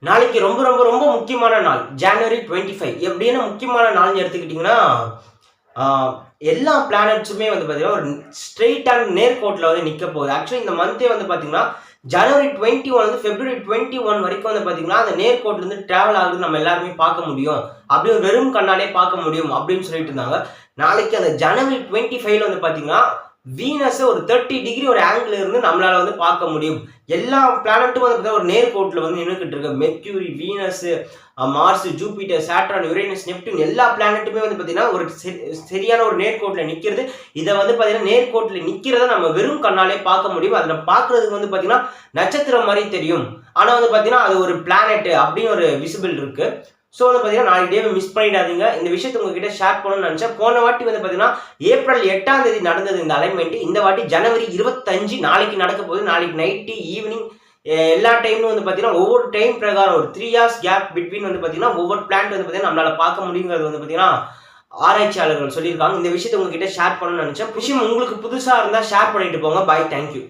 நாளைக்கு ரொம்ப ரொம்ப ரொம்ப முக்கியமான நாள். ஜனவரி 25 எப்படின்னா முக்கியமான நாள்னு எடுத்துக்கிட்டிங்கன்னா, ஆ எல்லா பிளானட்ஸுமே வந்து பார்த்தீங்கன்னா, ஒரு ஸ்ட்ரெய்ட்டான நேர்கோட்டுல வந்து நிக்க போகுது. ஆக்சுவலி இந்த மந்த்தே வந்து பார்த்தீங்கன்னா, ஜனவரி 21 வந்து பிப்ரவரி 21 வரைக்கும் வந்து பார்த்தீங்கன்னா, அந்த நேர்கோட்டுலருந்து டிராவல் ஆகுறது நம்ம எல்லாருமே பார்க்க முடியும். அப்படியே வெறும் கண்ணாலே பார்க்க முடியும் அப்படின்னு சொல்லிட்டு இருந்தாங்க. நாளைக்கு அந்த ஜனவரி 25ல வந்து பார்த்தீங்கன்னா, வீனஸ ஒரு 30 டிகிரி ஒரு ஆங்கிள் இருந்து நம்மளால வந்து பார்க்க முடியும். எல்லா பிளானட்டும் வந்து பார்த்தீங்கன்னா, ஒரு நேர்கோட்டுல வந்து நின்னுகிட்டு இருக்கு. Mercury, Venus, Mars, Jupiter, Saturn, Uranus, Neptune எல்லா பிளானட்டுமே வந்து பார்த்தீங்கன்னா, ஒரு சரியான ஒரு நேர்கோட்டுல நிக்கிறது. இத வந்து பார்த்தீங்கன்னா, நேர்கோட்டுல நிக்கிறத நம்ம வெறும் கண்ணாலே பார்க்க முடியும். அதுல பார்க்கிறதுக்கு வந்து பார்த்தீங்கன்னா, நட்சத்திரம் மாரி தெரியும். ஆனா வந்து பார்த்தீங்கன்னா, அது ஒரு பிளானட் அப்படின்னு ஒரு விசிபிள் இருக்கு. ஸோ வந்து பார்த்தீங்கன்னா, நாளைக்கு டேவை மிஸ் பண்ணிடாதீங்க. இந்த விஷயத்த உங்ககிட்ட ஷேர் பண்ணணும்னு நினைச்சேன். போன வாட்டி வந்து பார்த்தீங்கன்னா, ஏப்ரல் 8ஆம் தேதி நடந்தது இந்த அலைன்மென்ட். இந்த வாட்டி ஜனவரி 25 நாளைக்கு நடக்க போகுது. நாளைக்கு நைட்டு, ஈவினிங் எல்லா டைம்லும் வந்து பார்த்தீங்கன்னா, ஒவ்வொரு டைம் பிரகாரம் ஒரு 3 ஹார்ஸ் கேப் பிட்வீன் வந்து பார்த்தீங்கன்னா, ஒவ்வொரு பிளானட் வந்து பார்த்தீங்கன்னா, நம்மளால பார்க்க முடியுங்கிறது வந்து பார்த்தீங்கன்னா, ஆராய்ச்சியாளர்கள் சொல்லியிருக்காங்க. இந்த விஷயத்த உங்ககிட்ட ஷேர் பண்ணணும்னு நினைச்சேன். விஷயம் உங்களுக்கு புதுசா இருந்தா ஷேர் பண்ணிட்டு போங்க. பாய். Thank you.